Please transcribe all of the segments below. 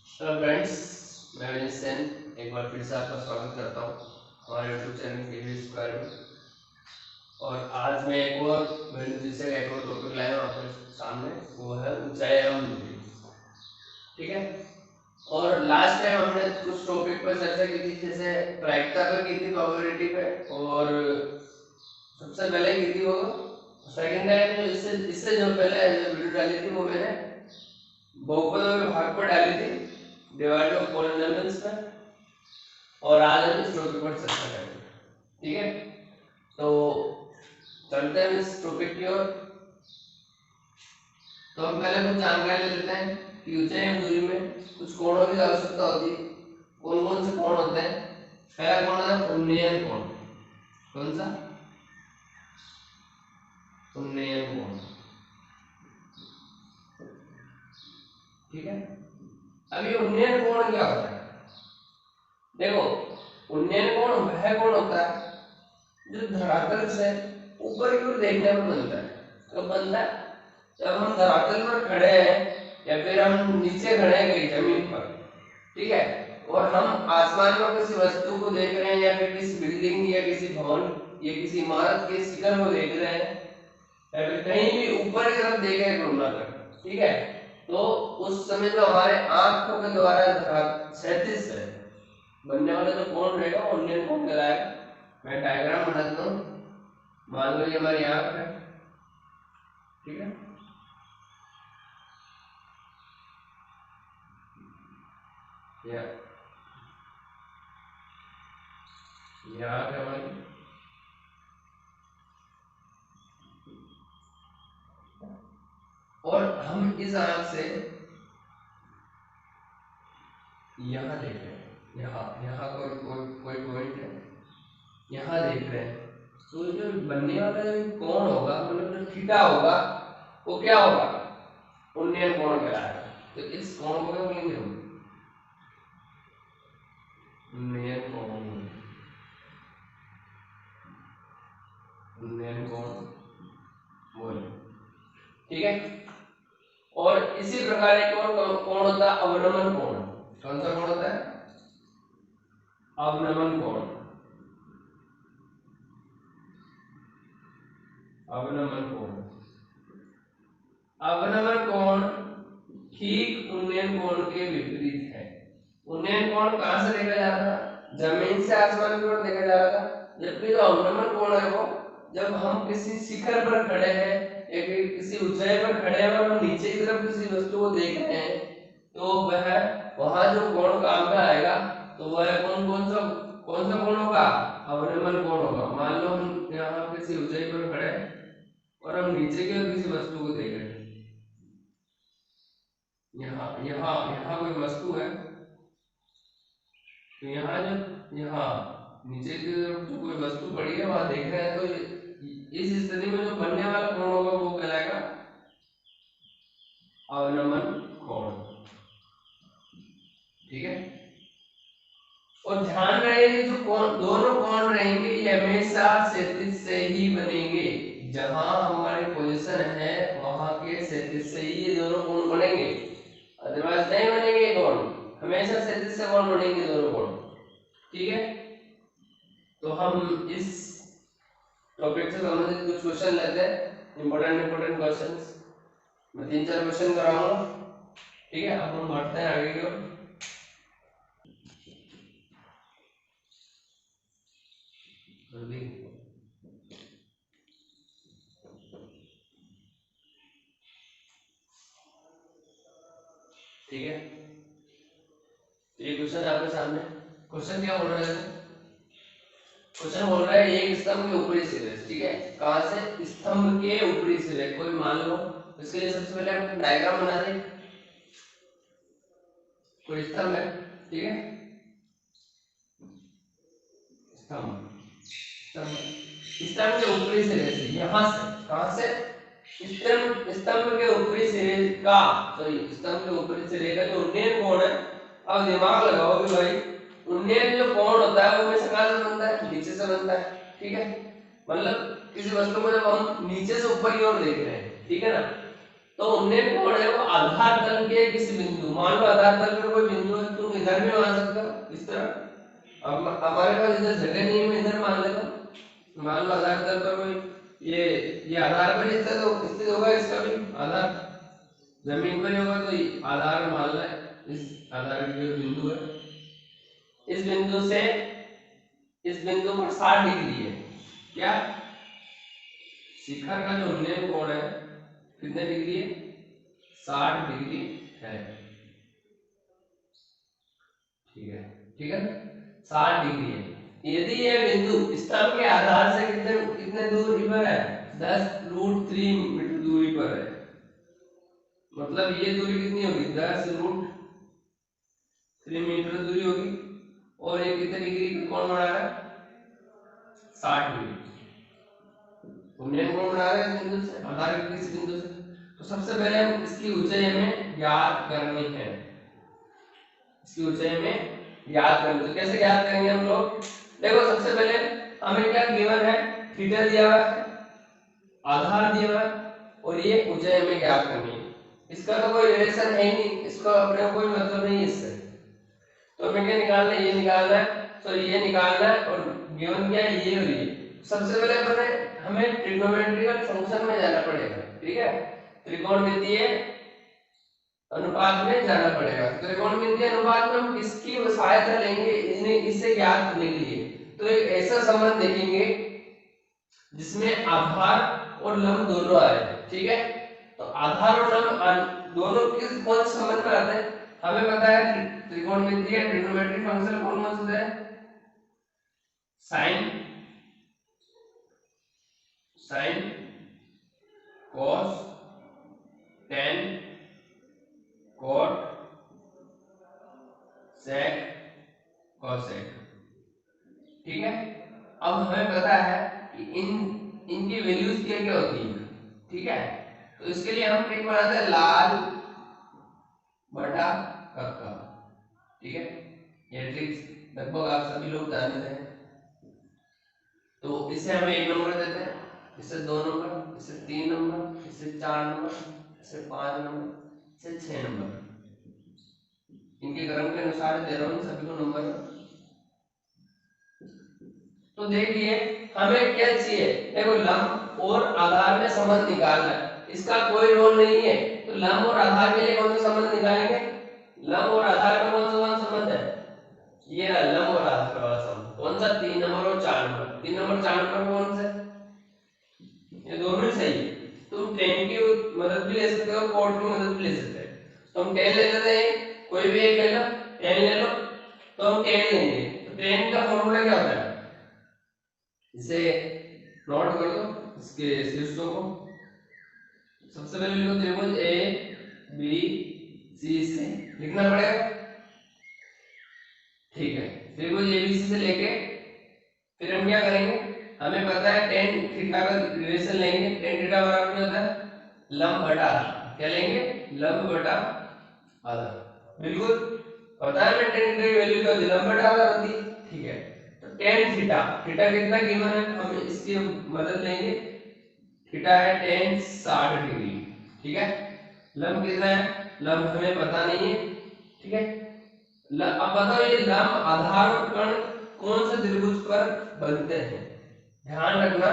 Hello friends, मैं विनीत सेन एक बार फिर से आपका स्वागत करता हूँ हमारे यूट्यूब चैनल के स्क्वायर में। और आज मैं एक और गणित विषय का एक और टॉपिक लाया हूँ आपके सामने, वो है ऊंचाई एवं दूरी। ठीक है। और लास्ट टाइम हमने कुछ टॉपिक पर चर्चा की थी, जैसे प्रायिकता पर की थी, प्रोबेबिलिटी पे, और सबसे पहले की थी वो सेकंड टाइम जो इससे इससे जो पहले वीडियो डाली थी वो मैंने बहुपदों के भाग पर डाली थी, डिवाइड ऑफ पॉलिनोमियल्स पे। और आज हम इस टॉपिक पर चर्चा करेंगे। ठीक है, तो चलते हैं इस टॉपिक की ओर। तो हम पहले कुछ जानकारी ले लेते हैं कि ऊंचाई एवं दूरी में कुछ कोणों की आवश्यकता होती है। कौन कौन से कोण होते हैं? पहला कोण है उन्नयन कोण। कौन सा? उन्नयन कोण। ठीक है। अब ये उन्नयन कोण क्या होता है? देखो, उन्नयन कोण वह कोण होता है जो धरातल से ऊपर की ओर देखने पर बनता है। कब बनता है? जब हम धरातल पर खड़े हैं या फिर हम नीचे खड़े हैं कहीं जमीन पर, ठीक है, और हम आसमान में किसी वस्तु को देख रहे हैं या फिर किसी बिल्डिंग या किसी भवन या किसी इमारत के शिखर को देख रहे हैं या फिर कहीं भी ऊपर की तरफ देख रहे हैं घूमना कर, ठीक है, तो उस समय जो हमारे आंखों के द्वारा क्षैतिज से बनने वाला जो कोण रहेगा वो उन्नयन कोण कहलाएगा। मैं डायग्राम बना देता हूँ। मान लो ये हमारी आंख है, ठीक है, या आंख है हमारी, और हम इस आंख से यहाँ देख रहे हैं, यहाँ यहाँ कोई पॉइंट है, यहाँ देख रहे हैं, तो जो बनने वाला जो कोण होगा, मतलब जो थीटा होगा, वो क्या होगा? उन्नयन कोण कहलाएगा। तो इस कोण को क्या बोलेंगे हम? उन्नयन कोण। उन्नयन कोण बोले, ठीक है। और इसी प्रकार एक और कोण होता है अवनमन कोण। कौन सा कोण होता है? अवनमन कोण। अवनमन कोण। अवनमन कोण ठीक उन्नयन कोण के विपरीत है। उन्नयन कोण कहां से देखा जा रहा था? जमीन से आसमान की ओर देखा जा रहा था, जबकि जो अवनमन कोण है वो जब हम किसी शिखर पर खड़े हैं या किसी ऊंचाई पर खड़े हैं और हम नीचे की तरफ किसी वस्तु को देख रहे हैं, तो वह वहां जो कोण काम में आएगा, तो वह कौन सा कोण होगा? अवनमन कोण होगा। मान लो हम यहाँ किसी ऊंचाई पर खड़े हैं और हम नीचे की ओर किसी वस्तु को देख रहे हैं। यहाँ यहाँ यहाँ कोई वस्तु है, तो यहाँ जो यहाँ नीचे की तरफ जो कोई वस्तु पड़ी है वहां देख रहे हैं, तो इस स्थिति में जो बनने वाला कोण होगा वो कहलाएगा अवनमन कोण। ठीक है। और ध्यान रहे जो दोनों कोण रहेंगे ये हमेशा क्षैतिज से ही बनेंगे। जहां हमारी पोजीशन है वहां के क्षैतिज से ही ये दोनों कोण बनेंगे, अदरवाइज नहीं बनेंगे कोण। हमेशा क्षैतिज से कोण बनेंगे दोनों कोण। ठीक है। तो हम इस टॉपिक से संबंधित कुछ क्वेश्चन लेते हैं, इंपॉर्टेंट क्वेश्चंस। मैं 3-4 क्वेश्चन कराऊंगा। ठीक है, अब हम बढ़ते हैं आगे की ओर। ठीक है, ये क्वेश्चन आपके सामने। क्वेश्चन क्या बोल रहा है? क्वेश्चन बोल रहा है एक स्तंभ के ऊपरी सिरे, ठीक है, कहां से? स्तंभ के ऊपरी सिरे। कोई मान लो, इसके लिए सबसे पहले हम डायग्राम बना दें। कोई स्तंभ है, ठीक है, स्तंभ स्तंभ स्तंभ के ऊपरी सिरे से, यहां से, कहां से? स्तंभ के ऊपरी सिरे का, सॉरी, स्तंभ के ऊपरी सिरे का जो उन्नयन कोण है, अब दिमाग लगाओ कि भाई उन्नयन जो कोण होता है वो हमेशा कहां से बनता है? नीचे से बनता है। ठीक है, मतलब किसी वस्तु को जब हम नीचे से ऊपर की ओर देख रहे हैं, ठीक है ना, तो उन्नयन कोण है वो आधार तल के किसी बिंदु, मान लो आधार तल पर कोई बिंदु है, तुम इधर भी मान सकते हो इस तरह। अब हमारे पास इधर जगह नहीं है, मैं इधर मान लेता हूँ। मान लो आधार तल पर कोई ये आधार पर स्थित होगा, इसका भी आधार जमीन पर ही होगा, तो आधार मान लें, इस आधार की जो बिंदु है, इस बिंदु से इस बिंदु पर 60 डिग्री है। क्या शिखर का जो उन्नयन कोण है कितने डिग्री है? 60 डिग्री है। ठीक है, ठीक है, 60 डिग्री है। यदि ये बिंदु स्तंभ के आधार से कितने कितने दूरी पर है? 10√3 मीटर दूरी पर है। मतलब ये दूरी कितनी होगी? 10√3 मीटर दूरी होगी। और ये कितने डिग्री का कोण बना रहा है? 60 डिग्री। उन्नयन कोण बना रहे हैं इस बिंदु से, आधार के किसी बिंदु से। तो सबसे पहले हम इसकी ऊंचाई हमें ज्ञात करनी है। इसकी ऊंचाई हमें ज्ञात करनी है। तो कैसे ज्ञात करेंगे हम लोग? देखो सबसे पहले हमें क्या गिवन है? थीटा दिया हुआ है, आधार दिया हुआ है, और ये ऊंचाई हमें ज्ञात करनी है। इसका तो कोई रिलेशन है ही नहीं, इसका अपने कोई मतलब नहीं है इससे। तो हमें क्या निकालना है? ये निकालना है। तो ये निकालना है, और गिवन क्या है? ये और ये। सबसे पहले हमें ट्रिग्नोमेट्रिकल फंक्शन में जाना पड़ेगा। ठीक है, त्रिकोणमितीय अनुपात में जाना पड़ेगा। त्रिकोणमितीय अनुपात में हम किसकी सहायता लेंगे इससे ज्ञात करने के लिए? तो एक ऐसा संबंध देखेंगे जिसमें आधार और लंब दोनों आए। ठीक है, तो आधार और लंब दोनों किस कौन से संबंध में आते हैं? हमें पता है त्रिकोणमितीय ट्रिग्नोमेट्रिक फंक्शन कौन कौन से है? साइन, कॉस, टेन, कॉट, सेक, कोसेक। ठीक है, अब हमें पता है कि इनकी वैल्यूज क्या क्या होती है। ठीक है, तो इसके लिए हम ट्रिक बनाते हैं लाल बटा कक्का। ठीक है, ये ट्रिक लगभग आप सभी लोग जानते हैं। तो इससे हमें 1 नंबर देते हैं, इससे 2 नंबर, इससे 3 नंबर, इससे 4 नंबर, इससे 5 नंबर, इससे 6 नंबर। इनके क्रम के अनुसार दे रहा हूँ सभी को नंबर। तो देखिए हमें क्या चाहिए? देखो लंब और आधार में संबंध निकालना है, इसका कोई रोल नहीं है। तो लंब और आधार के लिए कौन सा संबंध निकालेंगे? लंब और आधार में कौन सा संबंध है? ये रहा लंब और आधार वाला संबंध। कौन सा? 3 नंबर और 4 नंबर। 3 नंबर 4 नंबर कौन सा? ये दोनों ही सही है। तुम टेन की मदद भी ले सकते हो, कॉट की मदद भी ले सकते हैं। तो हम टेन ले लेते हैं, कोई भी एक ले लो, टेन ले लो, तो हम टेन लेंगे। तो टेन का फॉर्मूला क्या होता है? इसे नोट कर दो, इसके शीर्षों को। सबसे पहले लिखो त्रिभुज ए बी सी से लिखना पड़ेगा। ठीक है, त्रिभुज ए बी सी से लेके फिर हम क्या करेंगे? हमें पता है टेन थीटा का रिलेशन लेंगे। टेन थीटा बराबर क्या होता है? लंब बटा आधा। क्या लेंगे? लंब बटा आधा। बिल्कुल पता है मैं टेन की वैल्यू क्या होती है? लंब बटा आधा होती है। ठीक है, तो टेन थीटा, थीटा कितना गिवन है हम इसकी मदद लेंगे। थीटा है टेन 60 डिग्री। ठीक है, लंब कितना है? लंब हमें पता नहीं है। ठीक है, अब बताओ ये लंब आधार और कर्ण कौन से त्रिभुज पर बनते हैं? ध्यान रखना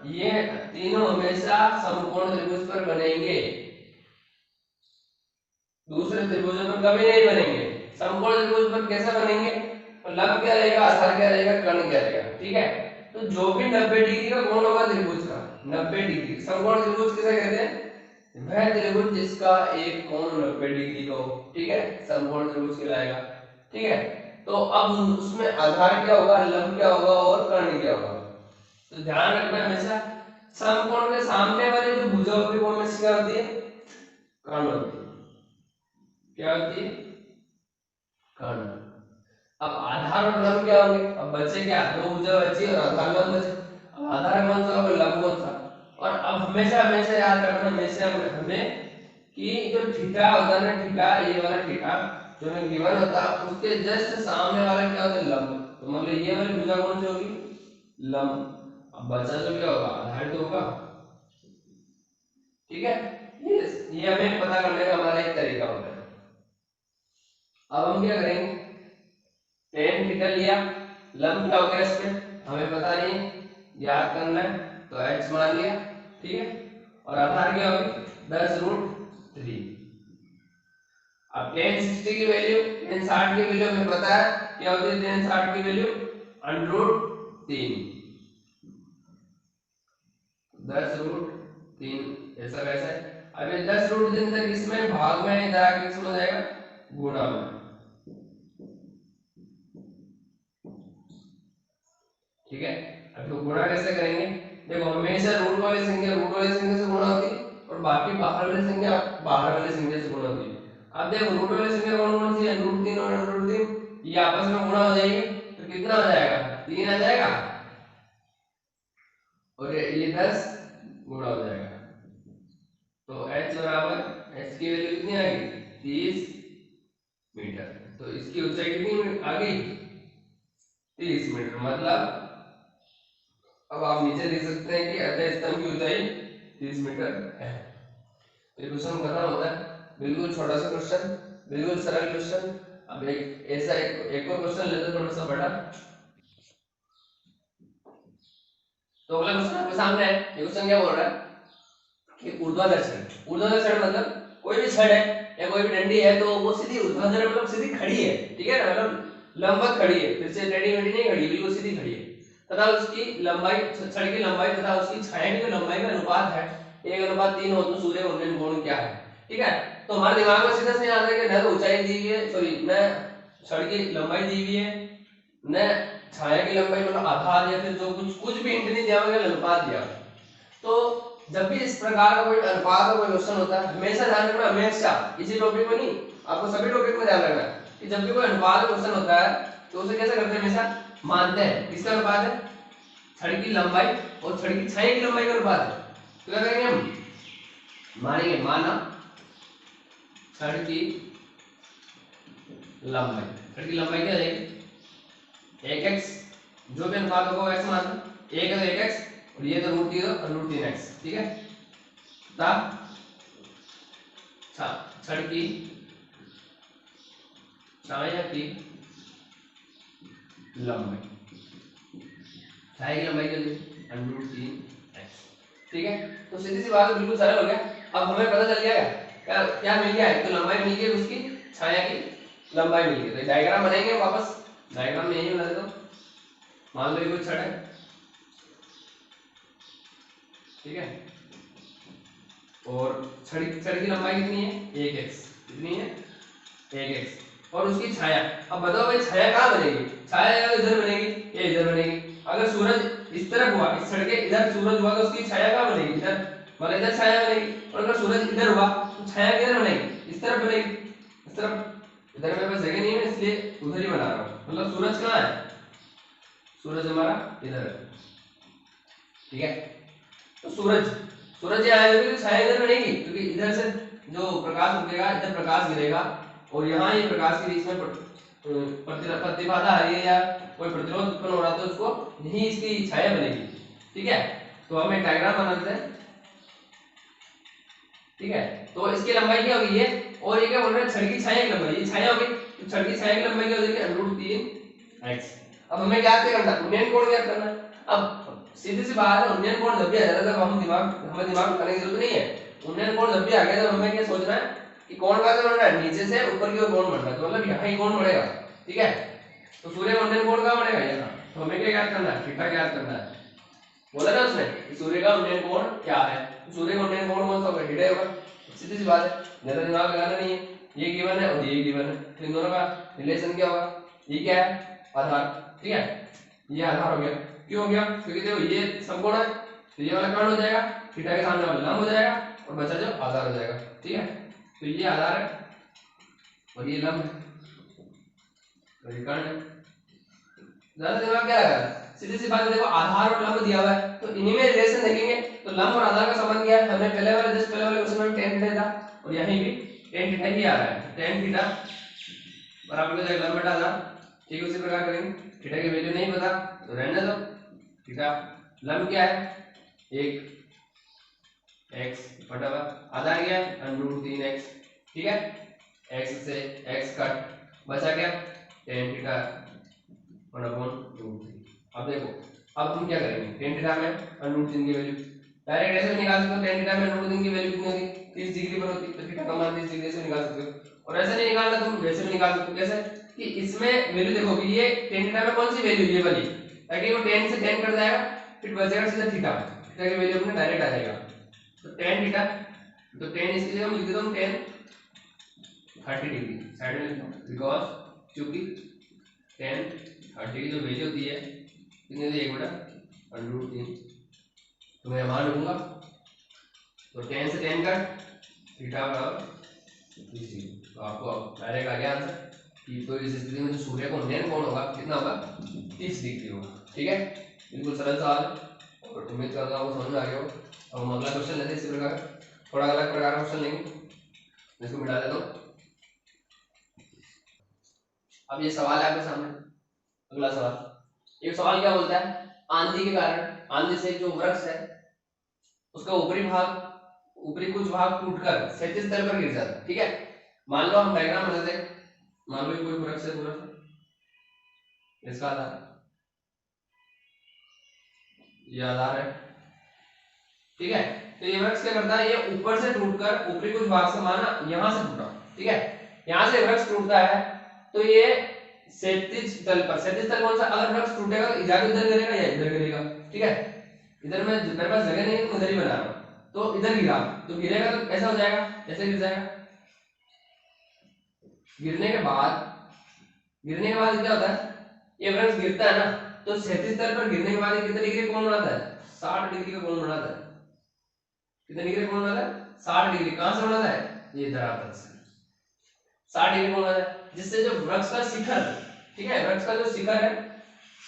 ये तीनों हमेशा समकोण त्रिभुज पर बनेंगे, दूसरे त्रिभुजों पर कभी नहीं बनेंगे। समकोण त्रिभुज पर कैसे बनेंगे? तो लंब क्या रहेगा, आधार क्या रहेगा, कर्ण क्या रहेगा। ठीक है, तो जो भी 90 डिग्री का कोण होगा त्रिभुज का, 90 डिग्री समकोण त्रिभुज किसे कहते हैं? वह त्रिभुज जिसका एक कोण 90 डिग्री का हो। ठीक है, समकोण त्रिभुज कहलाएगा। ठीक है, तो अब उसमें आधार क्या होगा, लंब क्या होगा और कर्ण क्या होगा। तो ध्यान रखना हमेशा समकोण के सामने वाली जो भुजा होती है वो हमेशा क्या होती है? कर्ण होती है। क्या होती है? कर्ण। अब आधार और लंब क्या होंगे? अब बचे क्या? दो भुजा बची और आधार लंब बचे। अब आधार कौन सा और लंब कौन सा? और अब हमेशा हमेशा याद रखना हमेशा हमें कि जो थीटा होता है ना, थीटा ये वाला थीटा जो हमें गिवन होता है उसके जस्ट सामने वाला क्या होता है? लंब। तो मतलब ये वाली भुजा कौन सी होगी? लंब। अब बचा तो क्या होगा? आधार तो होगा। ठीक है, ये हमें पता करने का हमारा एक तरीका होता है। अब हम क्या करेंगे, टेन थीटा लिया, लंब क्या हो गया इसमें हमें पता नहीं, याद करना है तो h मान लिया, ठीक है। और आधार क्या होगी 10√3। अब tan 60 की वैल्यू, tan 60 की वैल्यू हमें पता है क्या होती है, tan 60 की वैल्यू √3, 10√3 ऐसा वैसा है। अब ये 10√3 तक इसमें भाग में इधर आके किसमें हो जाएगा, गुणा में, ठीक है। अब तो गुणा कैसे करेंगे, देखो हमेशा रूट वाली संख्या से गुणा होती है और बाकी बाहर वाली संख्या बाहर वाली संख्या से गुणा होती है। अब देखो रूट वाली संख्या कौन कौन सी है, √3 और √3, ये आपस में गुणा हो जाएगी तो कितना हो जाएगा, 3 आ जाएगा, और ये 10 गुणा हो जाएगा। तो h बराबर, h की वैल्यू कितनी आ गई 30 मीटर। तो इसकी ऊंचाई कितनी आ गई 30 मीटर। मतलब अब आप नीचे देख सकते हैं कि अतः स्तंभ की ऊंचाई 30 मीटर है। ये क्वेश्चन खत्म होता है, बिल्कुल छोटा सा क्वेश्चन, बिल्कुल सरल क्वेश्चन। अब एक ऐसा एक और क्वेश्चन लेते हैं थोड़ा सा बड़ा। तो अगला क्वेश्चन आपके सामने है, ये क्वेश्चन क्या बोल रहा है कि ऊर्ध्वाधर छड़ मतलब कोई भी छड़ है या कोई भी डंडी है तो वो सीधी ऊर्ध्वाधर मतलब सीधी खड़ी है, ठीक है ना, मतलब लंबवत खड़ी है, फिर से टेढ़ी मेढ़ी नहीं खड़ी, बिल्कुल सीधी खड़ी है, तथा उसकी लंबाई, छड़ की लंबाई तथा उसकी छाया की जो लंबाई का अनुपात है 1:3 हो तो सूर्य उन्नयन कोण क्या है, ठीक है। तो हमारे दिमाग में सीधा से आता है कि न तो ऊंचाई दी हुई है, सॉरी न छड़ की लंबाई दी हुई है, न छाया की लंबाई मतलब आधार या फिर जो कुछ भी हिंट नहीं दिया हुआ है, अनुपात दिया। तो जब भी इस प्रकार का कोई अनुपात का कोई क्वेश्चन होता है, हमेशा ध्यान रखना, हमेशा इसी टॉपिक में नहीं, आपको सभी टॉपिक में ध्यान रखना है कि जब भी कोई अनुपात का क्वेश्चन होता है तो उसे कैसे करते हैं, हमेशा मानते हैं किसका अनुपात है, छड़ की लंबाई और छड़ की छाया की लंबाई का अनुपात है। तो क्या करेंगे हम, मानेंगे माना छड़ की लंबाई, छड़ की लंबाई क्या जाएगी 1x, जो भी अनुपात होगा वो x मानना, 1 है तो 1x और ये तो √3 और √3x, ठीक है। तब छड़ की छाया की लंबाई, छाया की लंबाई क्या √3x, ठीक है। तो सीधी सी बात है, बिल्कुल सरल हो गया। अब हमें पता चल गया क्या क्या मिल गया है, तो लंबाई मिल गई, उसकी छाया की लंबाई मिल गई। तो डायग्राम बनाएंगे वापस, डायग्राम में यही बना देता हूं। मान लो ये कोई छड़ है, ठीक है, और छड़ की लंबाई कितनी है 1x, कितनी है 1x, और उसकी छाया, अब बताओ भाई छाया कहाँ बनेगी, छाया इधर बनेगी, ये इधर बनेगी। अगर सूरज इस तरफ हुआ, इस छड़ के इधर सूरज हुआ तो उसकी छाया कहाँ बनेगी, इधर, मतलब इधर छाया बनेगी। और अगर सूरज इधर हुआ तो छाया किधर बनेगी, इस तरफ बनेगी, इस तरफ। इधर मेरे पास जगह नहीं है इसलिए उधर ही बना रहा हूँ, मतलब सूरज कहाँ है, सूरज हमारा इधर है, ठीक है। तो सूरज सूरज यहाँ आएगा तो छाया इधर बनेगी, क्योंकि इधर से जो प्रकाश उगेगा इधर प्रकाश गिरेगा और यहाँ ये प्रकाश के बीच में प्रतिबाधा आ रही है या कोई प्रतिरोध उत्पन्न हो रहा है तो उसको यही इसकी छाया बनेगी, ठीक है। तो हम एक डायग्राम बना देते हैं, ठीक है। तो इसकी लंबाई क्या होगी ये, और ये क्या बोल रहे हैं छड़ की छाया की लंबाई, ये छाया होगी तो छड़ की छाया की लंबाई क्या हो जाएगी √3x। अब हमें क्या करना है, उन्नयन कोण ज्ञात करना है। अब सीधी सी बात है, उन्नयन कोण जब भी आ जाता है तब हमें दिमाग करने की जरूरत नहीं है। उन्नयन कोण जब भी आ गया तो हमें क्या सोचना है कि कोण कहां से बढ़ना है, नीचे से ऊपर की ओर कोण बढ़ना है, तो मतलब यहाँ ही कोण बढ़ेगा, ठीक है। तो सूर्य का उन्नयन कोण कहां बढ़ेगा, यहाँ। तो हमें क्या ज्ञात करना है, थीटा ज्ञात करना है। बोला ना उसने कि सूर्य का उन्नयन कोण क्या है, तो सूर्य का उन्नयन कोण कौन सा होगा, थीटा होगा। सीधी सी बात है, ज्यादा दिमाग लगाना नहीं है, ये गिवन है और ये गिवन है, तो इन दोनों का रिलेशन क्या होगा, ये क्या है आधार, ठीक है, ये आधार हो गया। क्यों हो गया, क्योंकि देखो ये समकोण है तो ये वाला कर्ण हो जाएगा, थीटा के सामने वाला लंब हो जाएगा और बचा जो आधार हो जाएगा, ठीक है। तो ये आधार है और ये लंब है और ये कर्ण है। ज्यादा दिमाग क्या लगा, सीधी सी बात है, देखो आधार और लंब दिया हुआ है तो इन्हीं में रिलेशन देखेंगे। तो लंब और आधार का संबंध क्या है, हमने पहले वाले क्वेश्चन में tan थीटा था और यहीं भी tan थीटा ही आ रहा है, tan थीटा बराबर हो जाएगा लंब बटा आधार, ठीक है। उसी प्रकार करेंगे, थीटा की वैल्यू नहीं पता तो रहने दो, थीटा लंब क्या है 1, x फटाफट आधा आ गया √3x, ठीक है। x से x कट, बचा क्या tan थीटा 1/√3। अब देखो, अब हम क्या करेंगे, tan थीटा में √3 की वैल्यू डायरेक्ट ऐसे भी निकाल सकते हो। tan थीटा में √3 की वैल्यू कितनी होती है, 30 डिग्री पर होती है, तो थीटा का मान 30 डिग्री से निकाल सकते हो। और ऐसे नहीं निकालना, तुम वैसे भी निकाल सकते हो। कैसे कि इसमें वैल्यू देखो कि ये tan थीटा में कौन सी वैल्यू, ये वाली, ताकि वो tan से tan कट जाएगा, फिर बचेगा सीधा थीटा, थीटा की वैल्यू अपने डायरेक्ट आ जाएगा। तो tan थीटा, तो tan इसके लिए हम लिख देता हूं tan 30 डिग्री साइड में लिखता हूं, बिकॉज़ क्योंकि tan 30 की जो वैल्यू होती है कितनी होती है, 1/√3, तो मैं मान लूंगा। तो tan से tan कट, थीटा बराबर 30 डिग्री। तो आपको अब डायरेक्ट आ गया आंसर कि तो इस स्थिति में जो सूर्य का उन्नयन कोण होगा कितना होगा, 30 डिग्री होगा, ठीक है। बिल्कुल सरल सवाल है और उम्मीद करता हूं आपको समझ में आ गया हो। अब हम अगला क्वेश्चन लेते हैं इसी प्रकार, थोड़ा अलग प्रकार का क्वेश्चन लेंगे, इसको मिटा देता हूं। अब ये सवाल है आपके सामने, अगला सवाल। ये सवाल क्या बोलता है, आंधी के कारण, आंधी से जो वृक्ष है उसका ऊपरी कुछ भाग टूटकर क्षैतिज तल पर गिर जाता है, ठीक है। मान लो हम डायग्राम बनाते हैं, मान लो कोई वृक्ष है पूरा, इसका आधार, ये आधार है, ठीक है। तो ये वृक्ष क्या करता है, ये ऊपर से टूटकर ऊपरी कुछ भाग से, माना यहां से टूटा, ठीक है, यहां से वृक्ष टूटता है, तो ये क्षैतिज तल पर, क्षैतिज तल कौन सा, अगर वृक्ष टूटेगा तो जाके इधर गिरेगा या इधर गिरेगा, ठीक है। इधर में मेरे पास जगह नहीं है तो इधर ही बना रहा हूं, तो इधर गिरा, तो गिरेगा तो ऐसा हो जाएगा, ऐसे गिर जाएगा। गिरने के बाद क्या होता है, ये वृक्ष गिरता है ना, तो क्षैतिज तल पर गिरने के बाद कितने डिग्री कोण बनाता है, 60 डिग्री का कोण बनाता है। कितने डिग्री कोण बनाता है, 60 डिग्री। कहां से बनाता है, ये धरातल से 60 डिग्री कोण बनाता है, जिससे जो वृक्ष का शिखर, ठीक है, वृक्ष का जो शिखर है,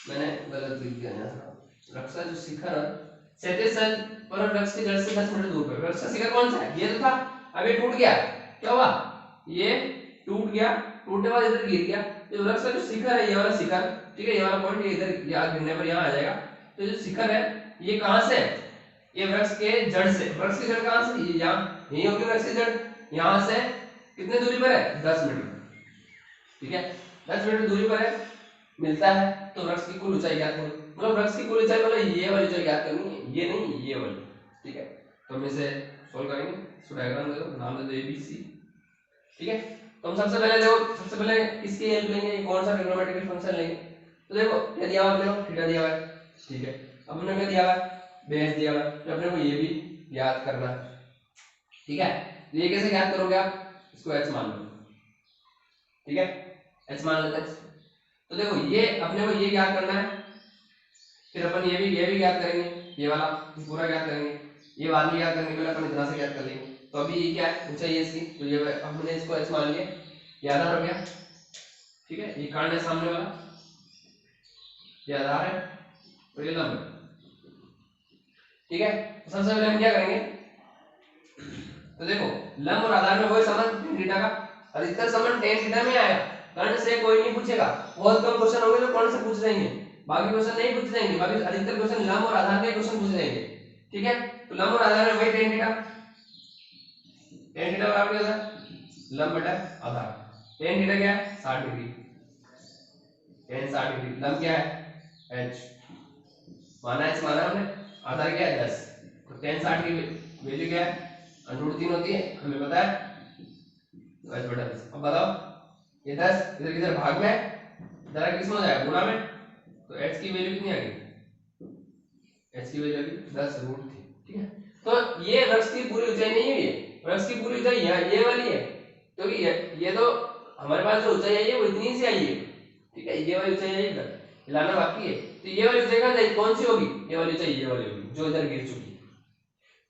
मैंने गलत लिख दिया यहाँ, वृक्ष का जो शिखर है क्षैतिज तल पर वृक्ष की जड़ से 10 मीटर दूर पर, वृक्ष का शिखर कौन सा है, ये तो था, अब ये टूट गया, क्या हुआ, ये टूट गया, टूटने के बाद इधर गिर गया, तो वृक्ष का जो शिखर है, ये वाला शिखर, ठीक है, ये वाला पॉइंट, ये इधर यहाँ गिरने पर यहाँ आ जाएगा। तो जो शिखर है ये कहां से, ये वृक्ष के जड़ से, वृक्ष की जड़ कहां से, ये यहाँ, यही होगी वृक्ष की जड़, यहां से कितने दूरी पर है, 10 मीटर, ठीक है, 10 मीटर दूरी पर है, मिलता है। तो वृक्ष की कुल ऊंचाई ज्ञात करनी, मतलब वृक्ष की कुल ऊंचाई मतलब ये वाली ऊंचाई ज्ञात करनी है, ये नहीं, ये वाली, ठीक है। तो हम इसे सोल्व करेंगे, इसको डायग्राम दे दो, नाम दे दो ABC, ठीक है। तो हम सबसे पहले देखो, सबसे पहले किसकी हेल्प लेंगे, कौन सा ट्रिग्नोमेट्रिक फंक्शन लेंगे। तो देखो क्या दिया हुआ है, देखो थीटा दिया हुआ है, ठीक है। अब हमने क्या दिया हुआ है, बेस दिया हुआ है, तो अपने को ये भी ज्ञात करना है, ठीक है। तो ये कैसे ज्ञात करोगे आप, इसको h मान लो, ठीक है, h मान लेते हैं। तो देखो ये अपने को ये ज्ञात करना है, फिर अपन ये भी ज्ञात करेंगे, ये वाला पूरा ज्ञात करेंगे, ये बाद में ज्ञात करेंगे, पहले अपन इतना से ज्ञात कर लेंगे। तो अभी ये क्या है, ऊंचाई है इसकी, तो ये हमने इसको h मान लिया, ये आधार हो गया, ठीक है, ये कांड है सामने वाला, ये आधार है, तो ये लंब है, ठीक है। तो सबसे पहले हम क्या करेंगे, तो देखो लंब और आधार में वही संबंध tan थीटा का, अधिकतर संबंध tan थीटा में आया, कर्ण से कोई नहीं पूछेगा, बहुत कम क्वेश्चन होंगे जो कर्ण से पूछ देंगे, बाकी क्वेश्चन नहीं पूछ देंगे, बाकी अधिकतर क्वेश्चन लंब और आधार के क्वेश्चन पूछ देंगे, ठीक है। तो लंब और आधार में वही tan थीटा, tan थीटा बराबर क्या होता है, लंब बटा आधार, tan थीटा क्या है 60 डिग्री, tan 60 डिग्री, लंब क्या है h, माना h माना हमने, आधार क्या है 10, तो tan 60 की वैल्यू क्या है, √3 होती है, हमें पता है, तो h बटा 10। अब बताओ ये 10 इधर किधर भाग में, जरा किस में हो जाएगा, गुणा में, तो h की वैल्यू कितनी आ गई, h की वैल्यू आ गई 10√3, ठीक है। तो ये वृक्ष की पूरी ऊंचाई नहीं है, ये वृक्ष की पूरी ऊंचाई ये वाली है, क्योंकि ये तो हमारे पास जो ऊंचाई आई है वो इतनी सी आई है, ठीक है, ये वाली ऊंचाई आई इधर हिलाना बाकी है, तो ये वाली ऊंचाई कहां जाएगी, कौन सी होगी, ये वाली ऊंचाई, ये वाली होगी जो इधर गिर चुकी है।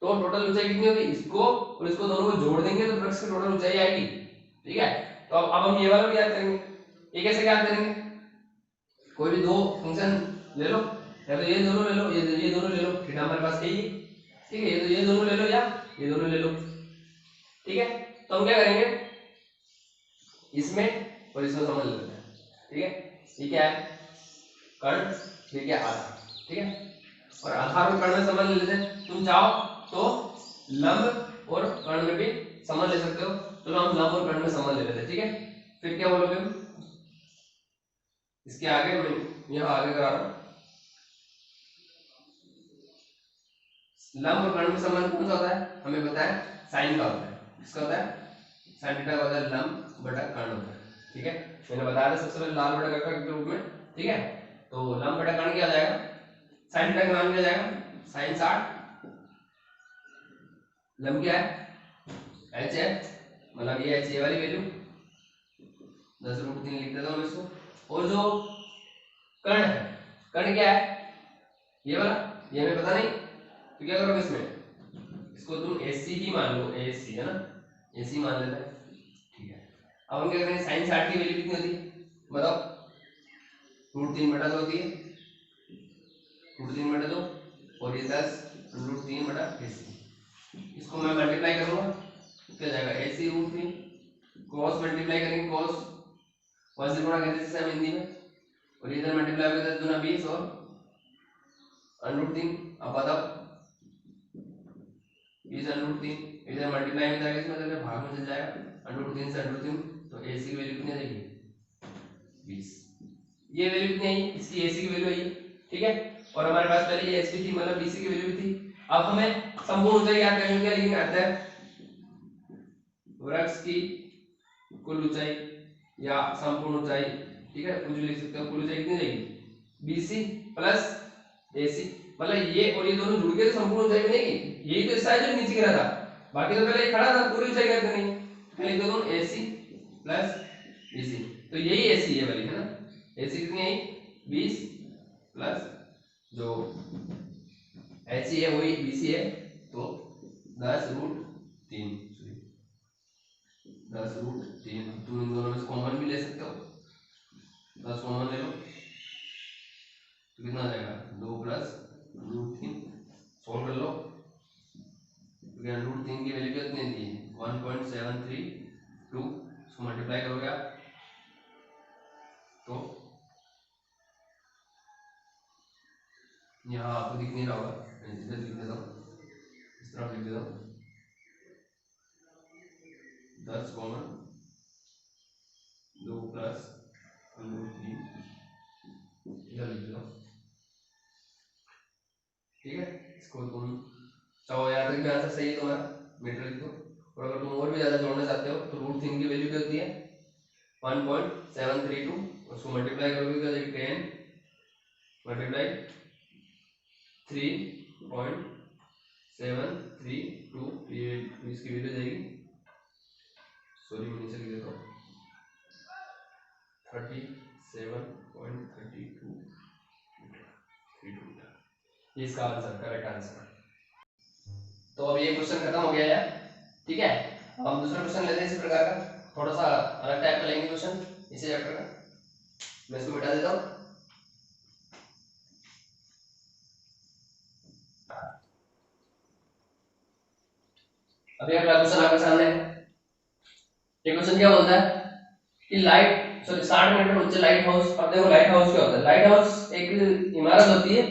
तो टोटल ऊंचाई कितनी होगी, इसको और इसको दोनों को जोड़ देंगे तो वृक्ष की टोटल ऊंचाई आएगी, ठीक है। तो अब हम ये वाला भी याद करेंगे, ये कैसे याद करेंगे, कोई भी दो फंक्शन ले लो, या तो ये दोनों ले लो, ये दोनों ले लो, थीटा हमारे पास है ही, ठीक है, ये दोनों ले लो या ये दोनों ले लो, ठीक है। तो हम क्या करेंगे, इसमें और इसमें समझ लेते हैं, ठीक है। ये क्या है, कर्ण, ये क्या आधार, ठीक है, और आधार और कर्ण में समझ लेते हैं। तुम चाहो तो लंब और कर्ण में भी संबंध ले सकते हो। चलो हम लंब और कर्ण में संबंध ले लेते हैं, ठीक है। फिर क्या बोलोगे इसके आगे, मैं यहाँ आगे करा रहा हूँ। लंब और कर्ण में संबंध कौन सा होता है, हमें पता है साइन का होता है। किसका होता है, साइन थीटा का होता है, लंब बटा कर्ण होता है, ठीक है। मैंने बताया था सबसे पहले लाल बटा कर्ण के रूप में, ठीक है। तो लंब बटा कर्ण क्या आ जाएगा, साइन थीटा का मान क्या जाएगा, साइन 60, लंब क्या है एच है, मतलब ये एच, ये वाली वैल्यू 10√3 लिख देता हूं मैं इसको। और जो कर्ण है, कर्ण क्या है ये वाला, ये हमें पता नहीं, तो क्या करोगे इसमें, इसको तुम AC ही मान लो, AC है ना, AC मान लेते हैं, ठीक है। अब हम क्या करेंगे, साइन 60 की वैल्यू कितनी होती है बताओ, √3/2 होती है, √3/2, और ये 10√3/AC। इसको मैं मल्टीप्लाई करूंगा, क्या जाएगा AC√3, क्रॉस मल्टीप्लाई करेंगे, क्रॉस गुणा कहते हैं हम हिंदी में, और इधर मल्टीप्लाई होगा 10 दूना 20 और √3। अब बताओ 20√3 इधर मल्टीप्लाई में जाएगा, इसमें अगर भाग में चल जाएगा √3 से √3, तो AC की वैल्यू कितनी आ जाएगी 20। ये वैल्यू कितनी आई, इसकी AC की वैल्यू आई, ठीक है। और हमारे पास पहले ये HP थी, मतलब BC की वैल्यू भी थी। अब हमें संपूर्ण ऊंचाई ज्ञात करनी है, लेकिन आता है वृक्ष की कुल ऊंचाई या संपूर्ण ऊंचाई, ठीक है, कुछ भी लिख सकते हो। कुल ऊंचाई कितनी जाएगी BC प्लस AC, मतलब ये और ये दोनों जुड़ के तो संपूर्ण ऊंचाई बनेगी। यही तो हिस्सा है जो नीचे गिरा था, बाकी तो पहले खड़ा था, पूरी ऊंचाई ज्ञात करनी है, तो लिख दो AC प्लस BC। तो यही AC ये वाली है ना, AC कितनी आई 20 प्लस जो HC है वही BC है, तो 10√3, 10√3। तुम इन दोनों में से कॉमन भी ले सकते हो, 10 कॉमन ले लो तो कितना आ जाएगा 2 प्लस √3, सॉल्व कर लो, तो √3 की वैल्यू कितनी दी है 1.732, इसको मल्टीप्लाई करोगे आप तो यहाँ आपको दिख नहीं रहा होगा, मैं इधर लिख देता हूँ, इस तरफ लिख देता हूँ 10 कॉमन 2 प्लस √3 इधर लिख देता हूँ, ठीक है। इसको तुम चाहो यहाँ तक भी आंसर सही है तुम्हारा, मीटर लिख दो। और अगर तुम और भी ज्यादा जोड़ना चाहते हो तो √3 की वैल्यू क्या होती है 1.732, उसको मल्टीप्लाई करोगे तो 10 मल्टीप्लाई 3.732, ये इसकी वैल्यू जाएगी, सॉरी मैं नीचे लिख देता हूँ 37.32 मीटर, ये इसका आंसर, करेक्ट आंसर। तो अब ये क्वेश्चन खत्म हो गया है, ठीक है। अब हम दूसरा क्वेश्चन लेते हैं इसी प्रकार का, थोड़ा सा अलग टाइप का लेंगे क्वेश्चन इसी चैप्टर का। मैं इसको मिटा देता हूँ। अभी अगला क्वेश्चन आपके सामने है। ये क्वेश्चन क्या बोलता है कि लाइट, सॉरी 60 मीटर ऊंचे लाइट हाउस। अब देखो लाइट हाउस क्या होता है, लाइट हाउस एक इमारत होती है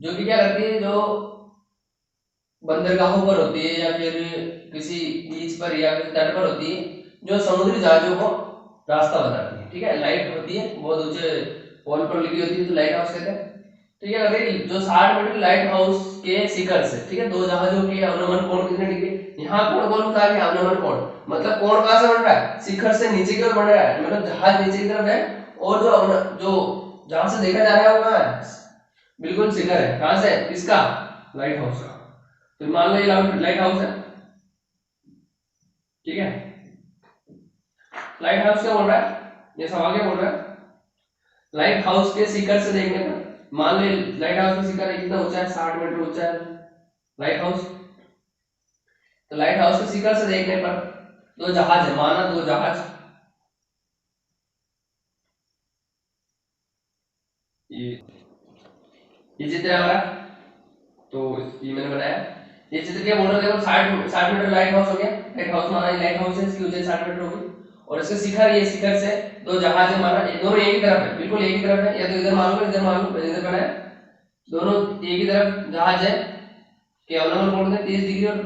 जो कि क्या करती है, जो बंदरगाहों पर होती है या फिर किसी बीच पर या फिर तट पर होती है, जो समुद्री जहाजों को रास्ता बताती है, ठीक है। लाइट होती है बहुत ऊंचे पोल पर लगी होती है, तो लाइट हाउस कहते हैं। तो ये कहते हैं जो 60 मीटर लाइट हाउस के शिखर से, ठीक है, दो जहाजों के अवनमन कोण कितने डिग्री, यहाँ कोण कौन बता रहे हैं, अवनमन कोण, मतलब कोण कहां से बढ़ रहा है, शिखर से नीचे की ओर बढ़ रहा है, मतलब जहाज नीचे की तरफ है, और जो जहां से देखा जा रहा है वो कहां है, बिल्कुल शिखर है, कहां से, इसका लाइट हाउस का। तो मान लो ये लाइट हाउस है, ठीक है। लाइट हाउस क्या बोल रहा है, ये सवाल क्या बोल रहा है, लाइट हाउस के शिखर से देखने पर, मान लो लाइट हाउस का शिखर कितना ऊंचा है, 60 मीटर ऊंचा है लाइट हाउस। तो लाइट हाउस के शिखर से देखने पर दो जहाज है, माना दो जहाज, ये चित्र है हमारा, तो ये मैंने बनाया। ये चित्र क्या बोल रहा है, देखो 60 मीटर लाइट हाउस हो गया, लाइट हाउस माना लाइट हाउस है, इसकी ऊंचाई 60 मीटर होगी, और इसके शिखर, ये शिखर से दो जहाज है, माना ये दोनों एक ही तरफ है, बिल्कुल एक ही तरफ है, या तो इधर मान लो इधर मान लो, इधर बनाया, दोनों एक ही तरफ जहाज है के अवनमन कोण है 30 डिग्री और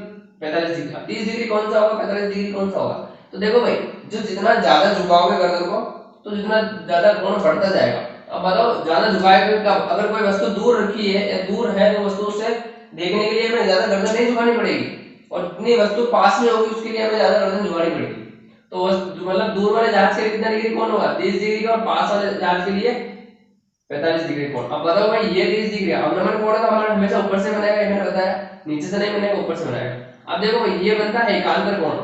45 डिग्री। अब 30 डिग्री कौन सा होगा, 45 डिग्री कौन सा होगा? तो देखो भाई, जो जितना ज्यादा झुकाओगे गर्दन को तो जितना ज्यादा कोण बढ़ता जाएगा। अब बताओ ज्यादा झुकाएंगे कब? अगर कोई वस्तु दूर रखी है या दूर है तो वस्तु से देखने के लिए हमें ज्यादा गर्दन नहीं झुकानी पड़ेगी, और जितनी वस्तु पास में होगी उसके लिए हमें ज्यादा गर्दन झुकानी पड़ेगी। तो मतलब दूर वाले जहाज के लिए कितना डिग्री कोण होगा? 30 डिग्री का, और पास वाले जहाज के लिए 45 डिग्री कोण। अब बताओ भाई, ये 30 डिग्री अवनमन कोण है तो हमारा हमेशा ऊपर से बनाएगा, ये मैंने बताया, नीचे से नहीं बनेगा, ऊपर से बनाएगा। अब देखो भाई, ये बनता है एकांतर कोण,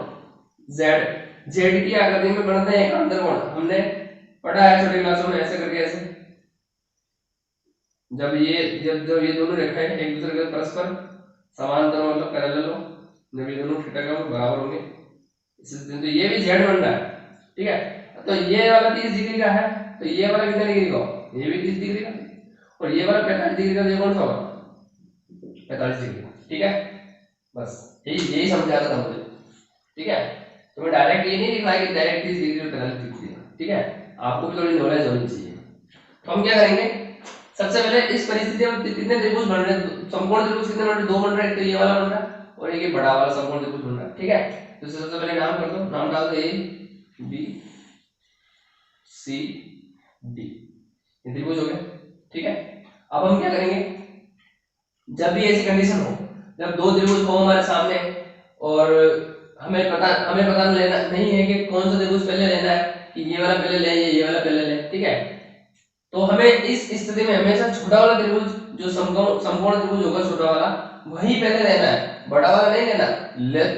जेड। जेड की आकृति में बनता है एकांतर कोण, हमने पढ़ा है छोटी क्लासों में, ऐसे करके, ऐसे। जब ये दोनों रेखाएं एक दूसरे के परस्पर समांतर मतलब पैरेलल हो, जब ये दोनों थीटा के बराबर होंगे, तो ये भी जेड बन रहा है, ठीक है। तो ये वाला 30 डिग्री का है, तो ये वाला कितने डिग्री का? ये भी 30 डिग्री का, और ये वाला 45 डिग्री का, ये कौन सा होगा? 45 डिग्री, ठीक है। बस यही समझाना था मुझे, ठीक है। तो मैं डायरेक्ट ये नहीं लिखा है कि डायरेक्ट 30 डिग्री और 45 डिग्री, ठीक है। आपको भी थोड़ी नॉलेज होनी चाहिए। तो हम क्या करेंगे, सबसे पहले इस परिस्थिति में कितने त्रिभुज बन रहे हैं, समकोण त्रिभुज कितने बन रहे हैं? 2 बन रहे हैं, तो ये वाला बन रहा है और ये बड़ा वाला समकोण त्रिभुज बन रहा है, ठीक है। तो सबसे पहले नाम कर दो, नाम डाल दो ए बी सी डी, ये त्रिभुज हो गए, ठीक है। अब हम क्या करेंगे, जब भी ऐसी कंडीशन हो, जब दो त्रिभुज हो हमारे सामने और हमें पता नहीं है कि कौन सा त्रिभुज पहले लेना है, कि ये वाला पहले ले ये वाला पहले ले, ठीक है। तो हमें इस स्थिति में हमेशा छोटा वाला त्रिभुज, जो समकोण त्रिभुज होगा छोटा वाला, वही पहले लेना है, बड़ा वाला नहीं लेना।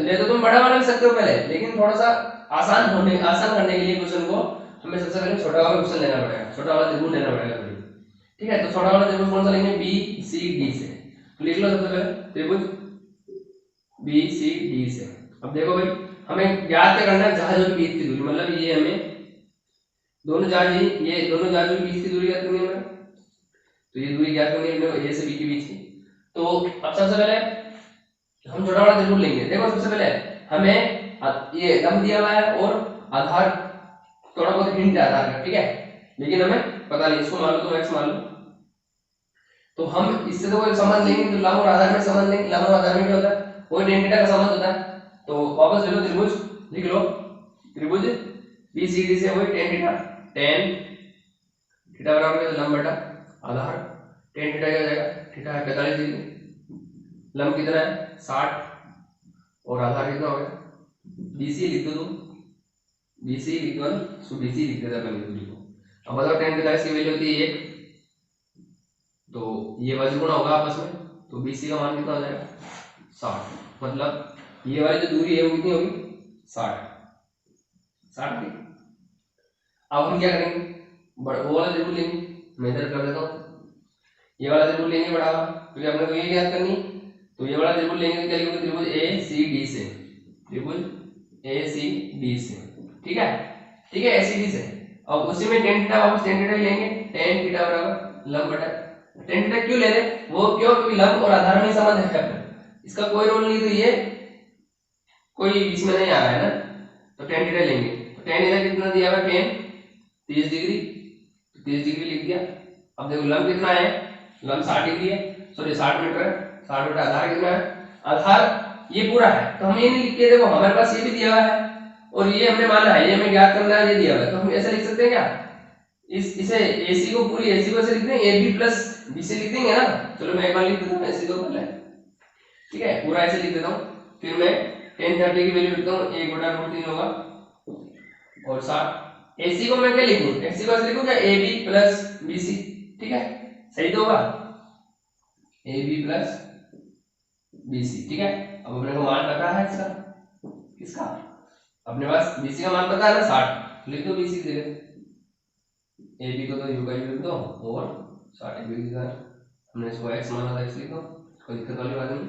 ले तो तुम बड़ा वाला भी सकते हो पहले, लेकिन थोड़ा सा आसान करने के लिए क्वेश्चन को हमें सबसे पहले छोटा वाला क्वेश्चन लेना पड़ेगा, छोटा वाला त्रिभुज लेना पड़ेगा, ठीक है। तो छोटा वाला त्रिभुज कौन सा लेंगे? बी सी डी से। तो लिख लो सबसे पहले त्रिभुज बी सी डी से। अब देखो भाई, हमें ज्ञात क्या करना है, जहाजों के बीच की दूरी, मतलब ये हमें दोनों जहाज, ये दोनों जहाजों के बीच की दूरी ज्ञात करनी है हमें। तो ये दूरी ज्ञात करनी है अपने ए से बी के बीच की। तो अब सबसे पहले हम छोटा वाला त्रिभुज लेंगे। देखो सबसे पहले हमें ये लंब दिया हुआ है और आधार थोड़ा बहुत हिंट है आधार का, ठीक है, लेकिन हमें पता नहीं, इसको मान लो तो एक्स मान लो। तो हम इससे तो कोई संबंध लेंगे, तो लंब और आधार में संबंध लेंगे। लंब और आधार में क्या होता है? कोई tan थीटा का संबंध होता है। तो वापस ले लो त्रिभुज, लिख लो त्रिभुज बी सी डी से, वही tan थीटा, tan थीटा बराबर है लंब बटा आधार, tan थीटा क्या हो जाएगा? थीटा है 45 डिग्री, लंब कितना है? 60, और आधार कितना हो गया? BC लिख दो तुम, BC इक्वल सो BC लिख देता अपन दूरी को। अब बताओ tan 45 की वैल्यू होती है 1, तो ये वजन गुणा होगा आपस में, तो BC का मान कितना हो जाएगा? 60। मतलब ये वाली जो दूरी है वो कितनी होगी? 60 की। अब हम क्या करेंगे, वो वाला त्रिभुज लेंगे, मैं इधर कर देता हूँ, ये वाला त्रिभुज लेंगे बड़ा वाला, क्योंकि अपने को ये ज्ञात करनी। तो ये वाला त्रिभुज लेंगे, क्या लिखोगे? त्रिभुज ACD से, त्रिभुज ACD से, ठीक है, ठीक है, ACD से। अब उसी में tan थीटा, वापस tan थीटा लेंगे, tan थीटा बराबर लंब बटा tan थीटा। क्यों ले रहे? वो क्यों? क्योंकि लंब और आधार में संबंध है अपने, इसका कोई रोल नहीं, तो ये कोई बीच में नहीं आ रहा है ना, तो tan थीटा लेंगे। तो tan इधर कितना दिया हुआ? tan 30 डिग्री, तो 30 डिग्री लिख दिया। अब देखो लंब कितना है? लंब 60 डिग्री है, सॉरी 60 मीटर है, 60 मीटर। आधार कितना है? आधार ये पूरा है, तो हम ये नहीं लिख के, देखो हमारे पास ये भी दिया हुआ है और ये हमने माना है, ये हमें ज्ञात करना है, ये दिया हुआ है, तो हम ऐसे लिख सकते हैं क्या? इसे AC को, पूरी AC को ऐसे लिख देंगे, AB प्लस BC लिख देंगे ना। चलो मैं एक बार लिख देता हूँ AC को पहले, ठीक है, पूरा ऐसे लिख देता हूँ। फिर मैं tan 30 की वैल्यू लिखता हूँ, 1/√3 होगा, और 60। AC को मैं क्या लिखूं? AC को ऐसे लिखूं क्या? AB प्लस BC, ठीक है, सही तो होगा, AB प्लस BC, ठीक है। अब अपने को मान पता है इसका, किसका? अपने पास BC का मान पता है ना, 60, लिख दो BC की जगह, AB को तो U का लिख दो, और 60 डिग्री का हमने इसको x माना था, x लिख दो, कोई दिक्कत वाली बात नहीं।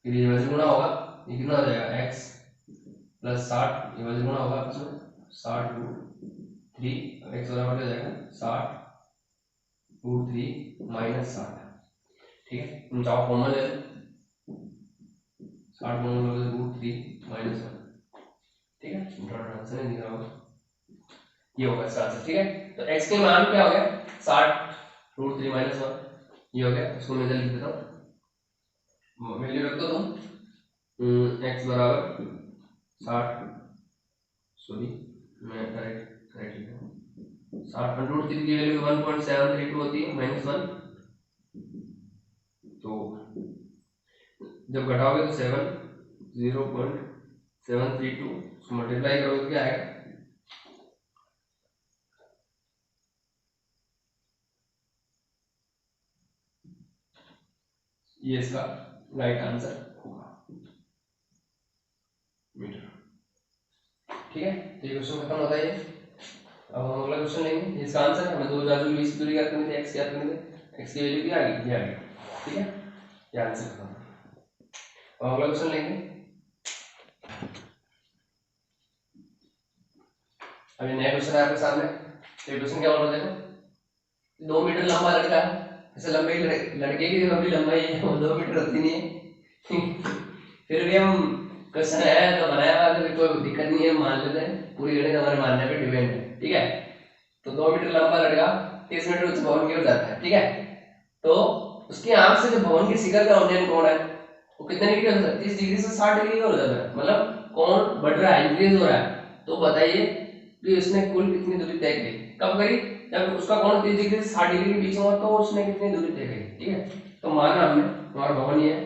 फिर ये वैसे गुणा होगा, ये कितना हो जाएगा? x प्लस 60, ये वैसे गुणा होगा आपस में 60√3, x बराबर हो जाएगा 60√3 माइनस 60, ठीक है। तुम चाहो कॉमन ले लो, 60 कॉमन लो तो √3 माइनस 1, ठीक है, आंसर नहीं दिख रहा होगा, ये होगा इसका आंसर, ठीक है। तो x के मान क्या हो गया? 60√3 माइनस 1, ये हो गया। इसको मैं इधर लिख देता हूँ, वैल्यू रख दो तुम, x बराबर 60, सॉरी मैं राइट राइट लिखा हूँ, 60 अंडर थ्री की वैल्यू 1.732 होती है -1, तो जब घटाओगे तो 0.732 मल्टीप्लाई करोगे क्या आएगा, ये इसका राइट आंसर होगा मीटर। ठीक है, तो ये क्वेश्चन खत्म होता है। अब हम अगला क्वेश्चन लेंगे, इसका आंसर हमें 2020 दूरी ज्ञात करनी थी, x ज्ञात करनी थी, x की वैल्यू क्या आ गई, ये आ गई। ठीक है, ये आंसर खत्म। अब अगला क्वेश्चन लेंगे, अभी नया क्वेश्चन है आपके सामने। ये क्वेश्चन क्या बोल रहा है, देखो 2 मीटर लंबा लड़का है, ऐसे लंबे लड़के की जो लंबाई है वो 2 मीटर होती नहीं है फिर भी हम क्वेश्चन है तो बनाया हुआ, तो कोई दिक्कत नहीं है, मान लेते हैं, पूरी गणित हमारे मानने पे डिपेंड है। ठीक है, तो 2 मीटर लंबा लड़का 30 मीटर उच्च भवन की ओर जाता है। ठीक है, तो उसकी आंख से जो भवन की शिखर का उन्नयन कोण है वो कितने डिग्री होता है, 30 डिग्री से 60 डिग्री हो जाता है, मतलब कोण बढ़ रहा है, इंक्रीज हो रहा है। तो बताइए कि उसने कुल कितनी दूरी तय की, कब करी, जब उसका कोण 30 डिग्री से 60 डिग्री के बीच में हो, तो उसने कितनी दूरी तय करी। ठीक है, तो माना हमने हमारा भवन ये है,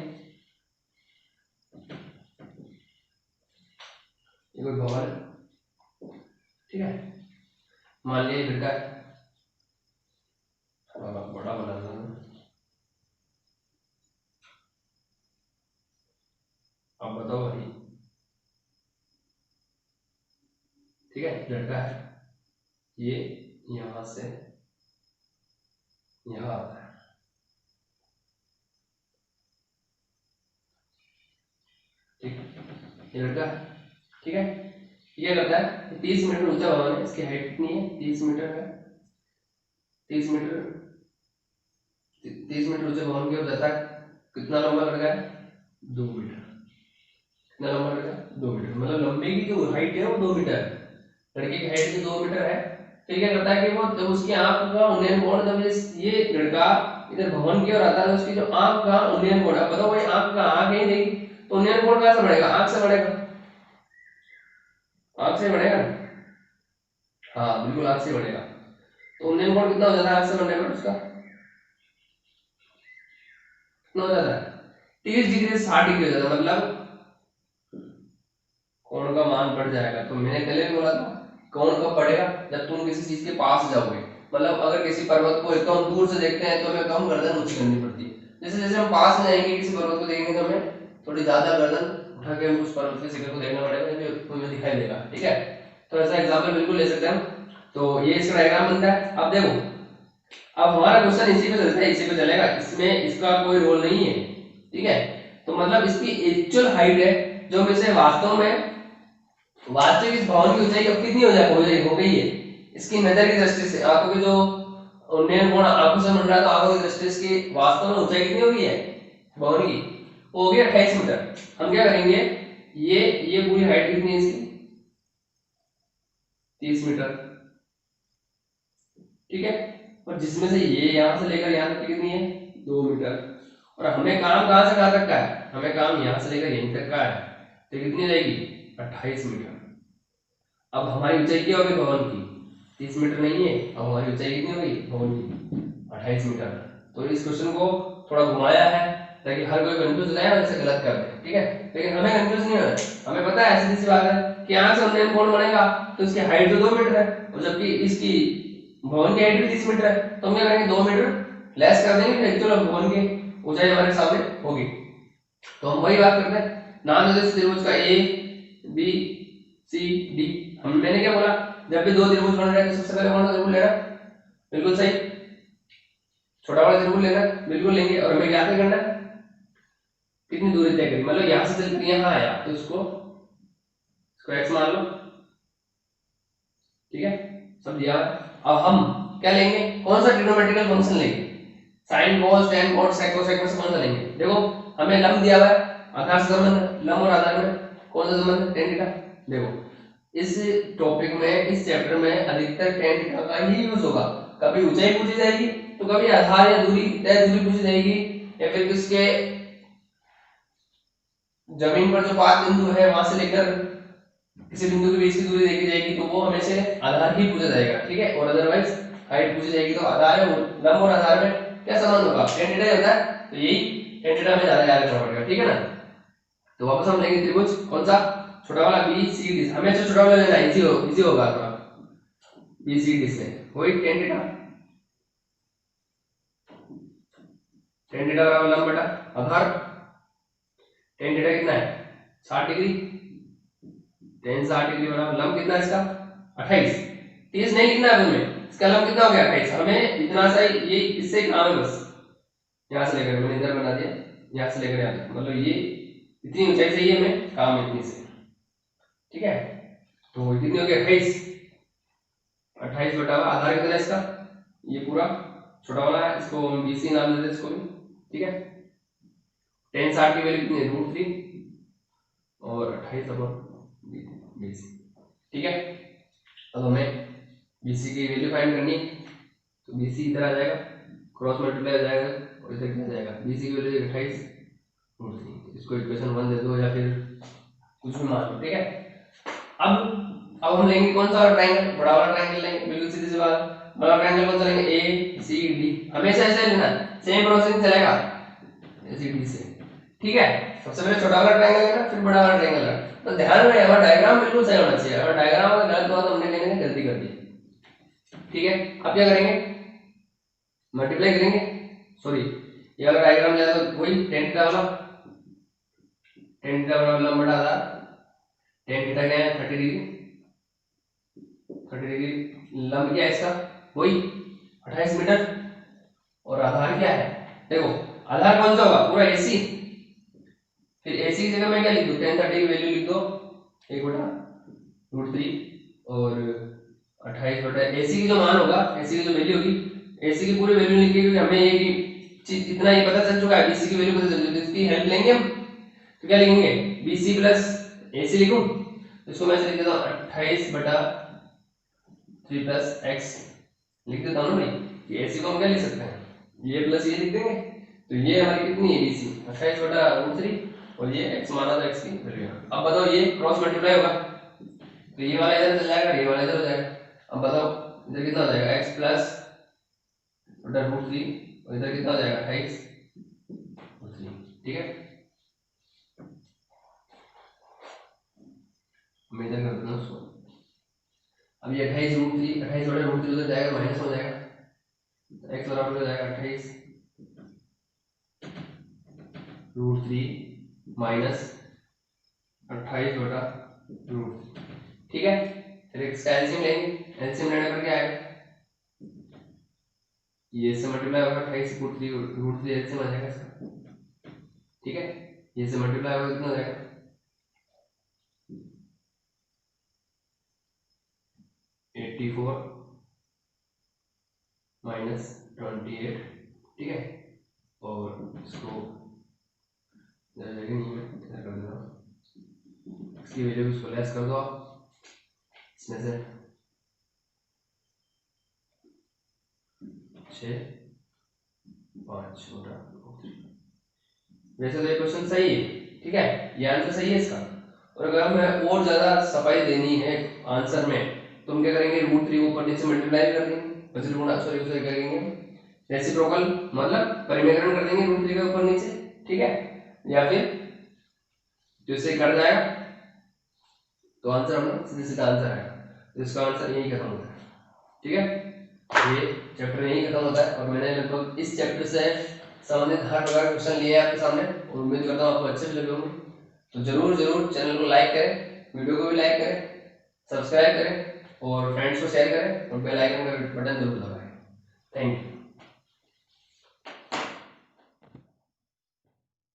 ये कोई भवन है। ठीक है, मान लिया लड़का है, बड़ा बना देना, अब बताओ भाई। ठीक है, लड़का है, ये यहां से यहां आता है। ठीक, ये लड़का है। ठीक है, ये करता है 30 मीटर ऊंचा भवन है, इसकी हाइट कितनी है, 30 मीटर है, 30 मीटर 30 मीटर ऊंचे भवन की ओर जाता है, कितना लंबा लड़का है, 2 मीटर। कितना लंबा लड़का है, 2 मीटर, मतलब लंबे की जो हाइट है वो 2 मीटर है, लड़के की हाइट से 2 मीटर है। तो क्या करता है कि वो जब उसकी आंख का उन्नयन कोण, जब ये लड़का इधर भवन की ओर आता है, तो उसकी जो आंख का उन्नयन कोण है, बताओ भाई, आंख का आंख ही नहीं, तो उन्नयन कोण कहां से बढ़ेगा, आंख से बढ़ेगा, आंख से बढ़ेगा ना, हाँ बिल्कुल आंख से बढ़ेगा। तो उन्नयन कोण कितना हो जाता है आंख से बढ़ने पर, उसका कितना हो जाता है, 30 डिग्री से 60 डिग्री हो जाता है, मतलब कोण का मान बढ़ जाएगा। तो मैंने पहले भी बोला था कोण कब बढ़ेगा, जब तुम किसी चीज के पास जाओगे, मतलब अगर किसी पर्वत को एकदम दूर से देखते हैं तो हमें कम गर्दन ऊंची करनी पड़ती है, जैसे जैसे हम पास में जाएंगे किसी पर्वत को देखेंगे तो हमें थोड़ी ज्यादा गर्दन उठा के उस पर्वत के शिखर को देखना पड़ेगा, जो हमें दिखाई देगा। ठीक है, तो ऐसा एग्जाम्पल बिल्कुल ले सकते हैं हम। तो ये इसका डायग्राम बनता है। अब देखो, अब हमारा क्वेश्चन इसी पे चलता है, इसी पे चलेगा, इसमें इसका कोई रोल नहीं है। ठीक है, तो मतलब इसकी एक्चुअल हाइट है, जो में से वास्तव में वास्तविक इस भवन की ऊंचाई अब कितनी हो गई है, इसकी नजर की दृष्टि से, आंखों की जो उन्नयन कोण आंखों से मिल रहा है, तो आंखों की दृष्टि से इसकी वास्तव में ऊंचाई कितनी हो गई है भवन की, वो हो गई 28 मीटर। हम क्या करेंगे, ये पूरी हाइट कितनी है इसकी, 30 मीटर। ठीक है, और जिसमें से ये यहां से लेकर यहां तक कितनी है, 2 मीटर। और हमें काम कहां से कहां तक का है, हमें काम यहां से लेकर यहीं तक का है, तो कितनी जाएगी, 28 मीटर। अब हमारी ऊंचाई क्या होगी भवन की, 30 मीटर नहीं है, अब हमारी ऊंचाई कितनी होगी भवन की, 28 मीटर। तो इस क्वेश्चन को थोड़ा घुमाया है ताकि हर कोई कंफ्यूज हो जाए ना, जैसे गलत कर दे। ठीक है, लेकिन हमें कंफ्यूज नहीं होना, हमें पता है ऐसी सी बात है कि यहाँ से उन्नयन कोण बनेगा तो इसकी हाइट तो 2 मीटर है, और जबकि इसकी भवन की हाइट भी 30 मीटर है, तो हम क्या करेंगे, 2 मीटर लेस कर देंगे, एक्चुअल भवन की ऊंचाई हमारे सामने होगी। तो हम वही बात करते हैं, नाम दे त्रिभुज का ए बी सी डी। हम मैंने क्या बोला, जब भी 2 त्रिभुज बन रहे हैं तो सबसे पहले कौन सा त्रिभुज लेना, बिल्कुल सही, छोटा वाला त्रिभुज लेना, बिल्कुल लेंगे। और हमें क्या करना है, कितनी दूरी तय करी, मतलब यहां से चल के यहां आया तो इसको x मान लो। ठीक है, सब दिया। अब हम क्या लेंगे, कौन सा ट्रिग्नोमेट्रिकल फंक्शन लेंगे, sin cos tan cot sec cosec में से कौन सा लेंगे। देखो हमें लंब दिया हुआ है, आधार से संबंध, लंब और आधार में कौन सा संबंध, tan थीटा। देखो इस टॉपिक में, इस चैप्टर में अधिकतर tan थीटा का ही यूज होगा, कभी ऊंचाई पूछी जाएगी तो कभी आधार या दूरी, तय दूरी पूछी जाएगी, या फिर किसके जमीन पर जो पात बिंदु है वहां से लेकर किसी बिंदु के बीच की दूरी देखी जाएगी तो वो हमेशा आधार ही पूछा जाएगा, ठीक है। और अदरवाइज हाइट पूछी जाएगी तो आधार है, लंब और आधार में क्या संबंध होगा, tan थीटा होता है, तो यही tan थीटा में ज्यादा याद रखना पड़ेगा, ठीक है ना। तो वापस हम लेंगे त्रिभुज कौन सा, छोटा वाला BCD, हमेशा छोटा वाला लेना, इजी होगा थोड़ा। BCD से वही tan थीटा बराबर लंब बटा आधार, tan थीटा कितना है 60 डिग्री, tan 60 डिग्री बराबर लंब कितना है इसका 28, 30 नहीं लिखना है तुम्हें, इसका लंब कितना हो गया 28, हमें इतना सा ये इससे काम है बस, यहाँ से लेकर मैंने इधर बना दिया, यहाँ से लेकर यहाँ, मतलब ये इतनी ऊंचाई चाहिए हमें, काम है इतनी से, ठीक है। तो कितनी हो गई 28 बटा आधार कितना है इसका, ये पूरा छोटा वाला है, इसको हम BC नाम देते हैं इसको भी, ठीक है। tan 60 की वैल्यू कितनी है √3 और 28/20, ठीक है। अब हमें BC की वैल्यू फाइंड करनी है, तो BC इधर आ जाएगा, क्रॉस मल्टीप्लाई हो जाएगा और इधर कितना जाएगा, BC की वैल्यू 28/3, इसको इक्वेशन 1 दे दो या फिर कुछ भी मान लो, ठीक है। अब हम लेंगे कौन सा वाला ट्रायंगल, बड़ा वाला ट्रायंगल लेंगे, बिल्कुल सीधी सी बात। बड़ा ट्रायंगल कौन सा लेंगे, ACD, हमेशा ऐसे लेना, सेम प्रोसेस चलेगा ACD से, ठीक है। सबसे पहले छोटा वाला ट्रायंगल लेना, फिर बड़ा वाला ट्रायंगल लेना, तो ध्यान रहे हमारा डायग्राम बिल्कुल सही होना चाहिए, अगर डायग्राम अगर गलत हुआ तो हमने कहीं ना गलती कर दी, ठीक है। अब क्या करेंगे, मल्टीप्लाई करेंगे, सॉरी ये वाला डायग्राम लिया तो वही tan थीटा वाला, tan थीटा बराबर लंब बटा आधार, tan थीटा क्या है 30 डिग्री, लंब क्या है इसका वही 28 मीटर, और आधार क्या है, देखो आधार कौन सा होगा पूरा AC, फिर AC की जगह मैं क्या लिख दूं, tan 30 की वैल्यू लिख दो 1/√3 और 28 बटा AC की जो मान होगा, AC की जो वैल्यू होगी, AC की पूरी वैल्यू लिख के, क्योंकि हमें ये चीज इतना ही पता चल चुका है, BC की वैल्यू पता चल चुकी है, इसकी हेल्प लेंगे हम, तो क्या लिखेंगे BC प्लस AC लिखूं, इसको मैं लिख देता हूं 28/3 प्लस x लिख देता हूं ना भाई, ये AC को हम क्या लिख सकते हैं, ये प्लस ये लिख देंगे, तो ये हमारी कितनी है BC 28/√3 और ये x माना था x की वैल्यू। अब बताओ ये क्रॉस मल्टीप्लाई होगा तो ये वाला इधर चला जाएगा, ये वाला इधर हो जाएगा, अब बताओ इधर कितना हो जाएगा x प्लस √3 और इधर कितना हो जाएगा 28/3, ठीक है। मैं इधर कर देता हूं उसको, अब ये 28/√3 उधर जाएगा माइनस हो जाएगा, तो x बराबर हो जाएगा 28/√3 माइनस 28/√3, ठीक है। फिर इसका एलसीएम लेंगे, एलसीएम लेने पर क्या आएगा, ये से मल्टीप्लाई होगा 28/√3 एलसीएम आ जाएगा इसका, ठीक है। ये से मल्टीप्लाई होगा कितना हो जाएगा 84 माइनस 28, ठीक है। और इसको नहीं मैं इधर कर देता हूँ, इसकी वैल्यू इसको लेस कर दो आप, इसमें से 6/5/√3, वैसे तो ये क्वेश्चन सही है, ठीक है, ये आंसर सही है इसका। और अगर हमें और ज्यादा सफाई देनी है आंसर में तो हम क्या करेंगे, √3 को ऊपर नीचे मल्टीप्लाई कर देंगे, सॉरी उसे करेंगे रेसिप्रोकल, मतलब परिमेयकरण कर देंगे √3 के ऊपर नीचे, ठीक है। या फिर जो इसे कर जाएगा तो आंसर हमें सीधे सीधा आंसर आएगा, तो इसका आंसर यही खत्म होता है, ठीक है। ये चैप्टर यही खत्म होता है और मैंने लगभग इस चैप्टर से संबंधित हर प्रकार के क्वेश्चन लिए हैं आपके सामने, और उम्मीद करता हूँ आपको अच्छे भी लगे होंगे। तो जरूर चैनल को लाइक करें, वीडियो को भी लाइक करें, सब्सक्राइब करें और फ्रेंड्स को शेयर करें और बेल आइकन का बटन जरूर दबाएं। Thank you.